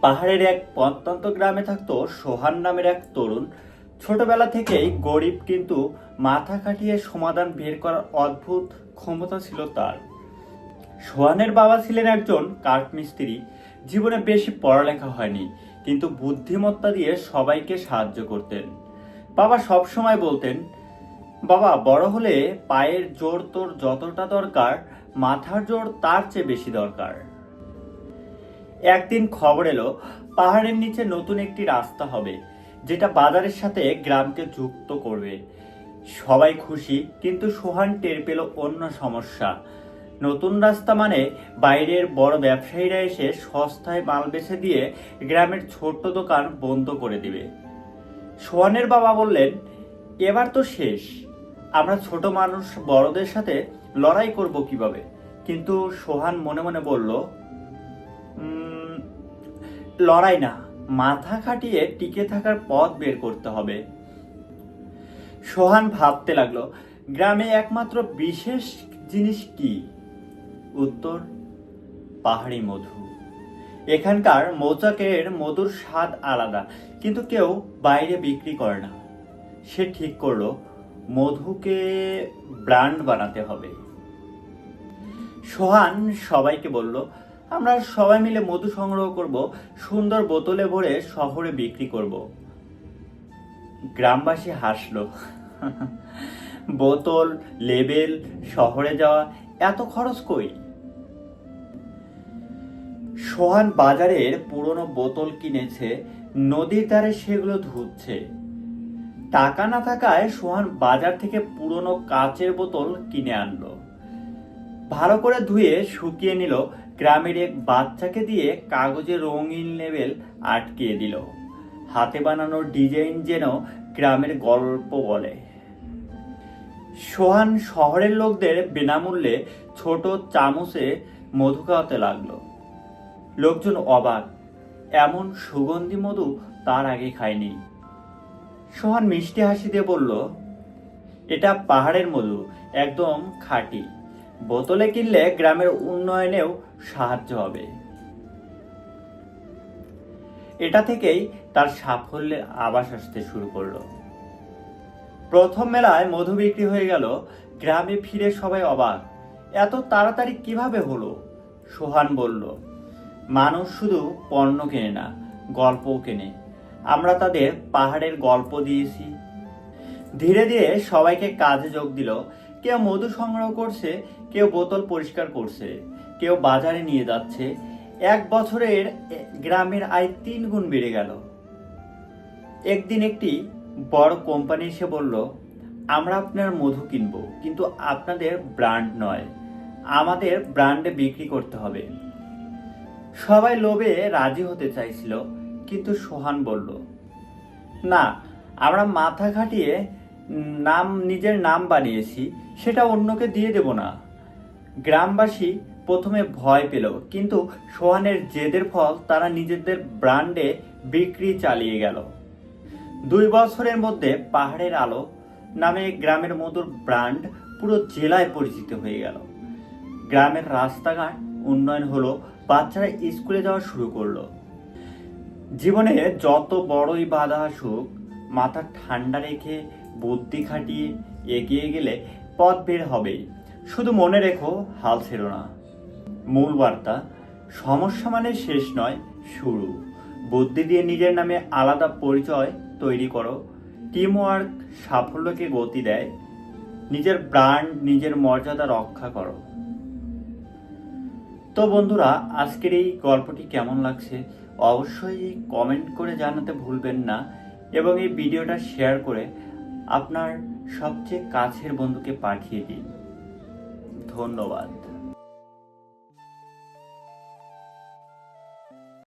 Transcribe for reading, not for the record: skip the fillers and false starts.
পাহাড়ের এক প্রত্যন্ত গ্রামে থাকতো সোহান নামের এক তরুণ। ছোটবেলা থেকেই গরিব, কিন্তু মাথা খাটিয়ে সমাধান বের করার অদ্ভুত ক্ষমতা ছিল তার। সোহানের বাবা ছিলেন একজন কাঠমিস্ত্রি। জীবনে বেশি পড়ালেখা হয়নি, কিন্তু বুদ্ধিমত্তা দিয়ে সবাইকে সাহায্য করতেন। বাবা সবসময় বলতেন, বাবা, বড় হলে পায়ের জোর তোর যতটা দরকার, মাথার জোর তার চেয়ে বেশি দরকার। একদিন খবর এলো, পাহাড়ের নিচে নতুন একটি রাস্তা হবে, যেটা বাজারের সাথে গ্রামকে যুক্ত করবে। সবাই খুশি, কিন্তু সোহান টের পেল অন্য সমস্যা। নতুন রাস্তা মানে বাইরের বড় ব্যবসায়ীরা এসে সস্তায় মাল বেচে দিয়ে গ্রামের ছোট্ট দোকান বন্ধ করে দিবে। সোহানের বাবা বললেন, এবার তো শেষ। আমরা ছোট মানুষ বড়দের সাথে লড়াই করব কিভাবে? কিন্তু সোহান মনে মনে বলল, লড়াই না, মাথা খাটিয়ে টিকে থাকার পথ বের করতে হবে। সোহান ভাবতে লাগলো, গ্রামে একমাত্র বিশেষ জিনিস কি? উত্তর, পাহাড়ি মধু। এখানকার মৌচাকের মধুর স্বাদ আলাদা, কিন্তু কেউ বাইরে বিক্রি করে না। সে ঠিক করলো, মধুকে ব্র্যান্ড বানাতে হবে। সোহান সবাইকে বলল, আমরা সবাই মিলে মধু সংগ্রহ করব, সুন্দর বোতলে ভরে শহরে বিক্রি করব। গ্রামবাসী হাসলো। বোতল, লেবেল, শহরে যাওয়া, এত খরচ কই? সোহান বাজারের পুরনো বোতল কিনেছে, নদীর ধারে সেগুলো ধুচ্ছে। টাকা না থাকায় সোহান বাজার থেকে পুরনো কাচের বোতল কিনে আনলো। ভালো করে ধুয়ে শুকিয়ে নিল, গ্রামের এক বাচ্চাকে দিয়ে কাগজে রঙিন লেবেল আটকিয়ে দিল। হাতে বানানো ডিজাইন যেন গ্রামের গল্প বলে। সোহান শহরের লোকদের বিনামূল্যে ছোট চামচে মধু খাওয়াতে লাগলো। লোকজন অবাক, এমন সুগন্ধি মধু তার আগে খায়নি। সোহান মিষ্টি হাসি দিয়ে বলল, এটা পাহাড়ের মধু, একদম খাঁটি। বোতলে কিনলে গ্রামের উন্নয়নেও সাহায্য হবে। এটা থেকেই তার সাফল্যের আভাস আসতে শুরু করলো। প্রথম মেলায় মধু বিক্রি হয়ে গেল। গ্রামে ফিরে সবাই অবাক, এত তাড়াতাড়ি কিভাবে হলো? সোহান বলল, মানুষ শুধু পণ্য কেনে না, গল্পও কেনে। আমরা তাদের পাহাড়ের গল্প দিয়েছি। ধীরে ধীরে সবাইকে কাজে যোগ দিল। কেউ মধু সংগ্রহ করছে, কেউ বোতল পরিষ্কার করছে, কেউ বাজারে নিয়ে যাচ্ছে। এক বছরের গ্রামের আয় 3 গুণ বেড়ে গেল। একদিন একটি বড় কোম্পানি এসে বলল, আমরা আপনার মধু কিনবো, কিন্তু আপনাদের ব্র্যান্ড নয়, আমাদের ব্র্যান্ডে বিক্রি করতে হবে। সবাই লোভে রাজি হতে চাইছিল, কিন্তু সোহান বলল, না, আমরা মাথা খাটিয়ে নিজের নাম বানিয়েছি, সেটা অন্যকে দিয়ে দেব না। গ্রামবাসী প্রথমে ভয় পেল, কিন্তু সোহানের জেদের ফল তারা নিজেদের ব্র্যান্ডে বিক্রি চালিয়ে গেল। 2 বছরের মধ্যে পাহাড়ের আলো নামে গ্রামের মধুর ব্র্যান্ড পুরো জেলায় পরিচিত হয়ে গেল। গ্রামের রাস্তাঘাট উন্নয়ন হলো, বাচ্চারা স্কুলে যাওয়া শুরু করলো। জীবনে যত বড়ই বাধা আসুক, মাথা ঠান্ডা রেখে বুদ্ধি খাটিয়ে এগিয়ে গেলে পথ বের হবেই। শুধু মনে রেখো, হাল ছেড়ো না। মূল বার্তা, সমস্যা মানে শেষ নয়, শুরু। বুদ্ধি দিয়ে নিজের নামে আলাদা পরিচয় তৈরি করো। টিম ওয়ার্ক সাফল্যকে গতি দেয়। নিজের ব্র্যান্ড, নিজের মর্যাদা রক্ষা করো। তো বন্ধুরা, আজকের এই গল্পটি কেমন লাগছে অবশ্যই কমেন্ট করে জানাতে ভুলবেন না, এবং এই ভিডিওটা শেয়ার করে আপনার সবচেয়ে কাছের বন্ধুকে পাঠিয়ে দিন। ধন্যবাদ।